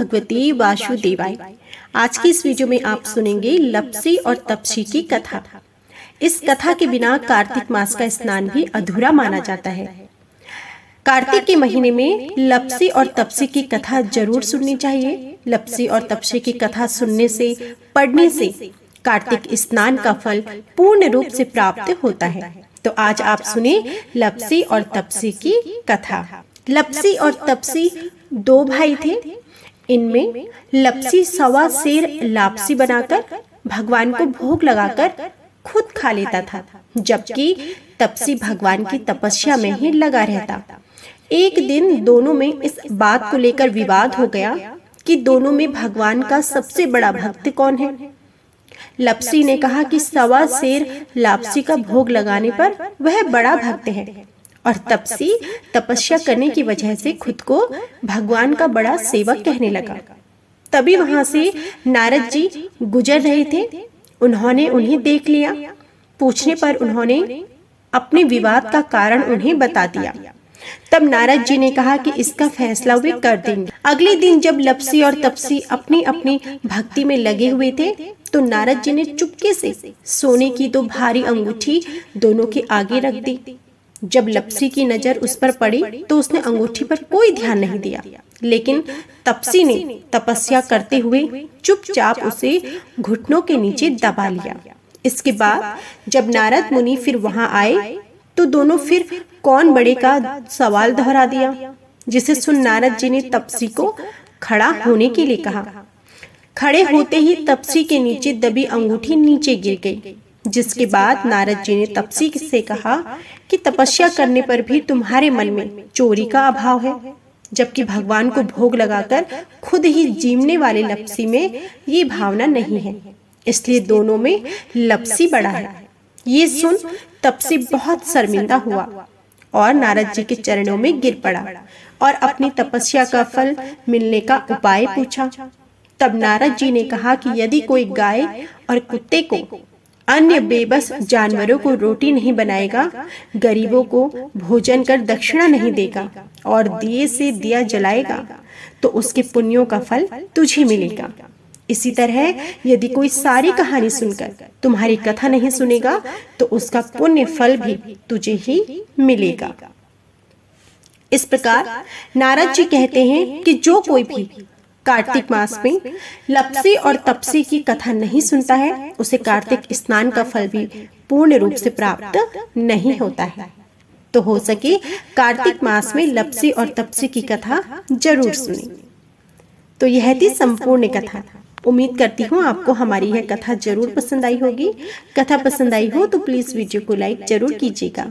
भगवती वासुदेवाय। आज की इस वीडियो में आप सुनेंगे लप्सी और तप्सी की कथा। इस कथा के बिना कार्तिक मास का स्नान भी अधूरा माना जाता है। कार्तिक के महीने में लप्सी और तप्सी की कथा जरूर सुननी चाहिए। लप्सी और तप्सी की कथा सुनने से, पढ़ने से कार्तिक स्नान का फल पूर्ण रूप से प्राप्त होता है। तो आज आप सुने लप्सी और तप्सी की कथा। लप्सी और तप्सी दो भाई थे। इनमें लप्सी सवा सेर लापसी बनाकर भगवान को भोग लगाकर खुद खा लेता था, जबकि तप्सी भगवान की तपस्या में ही लगा रहता। एक दिन दोनों में इस बात को लेकर विवाद हो गया कि दोनों में भगवान का सबसे बड़ा भक्त कौन है। लप्सी ने कहा कि सवा सेर लापसी का भोग लगाने पर वह बड़ा भक्त है, और तप्सी तपस्या करने की वजह से खुद को भगवान का बड़ा सेवक कहने लगा। तभी वहां से नारद जी गुजर रहे थे। उन्होंने उन्हें देख लिया। पूछने पर उन्होंने अपने विवाद का कारण उन्हें बता दिया। तब नारद जी ने कहा कि इसका फैसला वे कर देंगे। अगले दिन जब लप्सी और तप्सी अपनी अपनी भक्ति में लगे हुए थे, तो नारद जी ने चुपके से सोने की दो भारी अंगूठी दोनों के आगे रख दी। जब लप्सी की नजर उस पर पड़ी तो उसने अंगूठी पर कोई ध्यान नहीं दिया, लेकिन तप्सी ने तपस्या करते हुए चुपचाप उसे घुटनों के नीचे दबा लिया। इसके बाद जब नारद मुनि फिर वहां आए तो दोनों फिर कौन बड़े का सवाल दोहरा दिया, जिसे सुन नारद जी ने तप्सी को खड़ा होने के लिए कहा। खड़े होते ही तप्सी के नीचे दबी अंगूठी नीचे गिर गई, जिसके बाद नारद जी ने तप्सी से कहा कि तपस्या करने पर भी तुम्हारे मन में चोरी का अभाव है, जबकि भगवान को भोग लगाकर खुद ही जीवने वाले लप्सी में ये भावना नहीं है, इसलिए दोनों में लप्सी बड़ा है। ये सुन तप्सी बहुत शर्मिंदा हुआ और नारद जी के चरणों में गिर पड़ा और अपनी तपस्या का फल मिलने का उपाय पूछा। तब नारद जी ने कहा कि यदि कोई गाय और कुत्ते को, अन्य बेबस जानवरों को रोटी नहीं बनाएगा, गरीबों को भोजन कर दक्षिणा नहीं देगा और दिए से दिया जलाएगा, तो उसके पुण्यों का फल तुझे मिलेगा। इसी तरह यदि कोई सारी कहानी सुनकर तुम्हारी कथा नहीं सुनेगा, तो उसका पुण्य फल भी तुझे ही मिलेगा। इस प्रकार नारद जी कहते हैं कि जो कोई भी कार्तिक मास में लप्सी और तप्सी की कथा नहीं सुनता है, उसे कार्तिक स्नान का फल भी पूर्ण रूप से प्राप्त नहीं होता है। तो हो सके कार्तिक मास में लप्सी और तप्सी की कथा जरूर सुने। तो यह थी संपूर्ण कथा। उम्मीद करती हूँ आपको हमारी यह कथा जरूर पसंद आई होगी। कथा पसंद आई हो तो प्लीज वीडियो को लाइक जरूर कीजिएगा।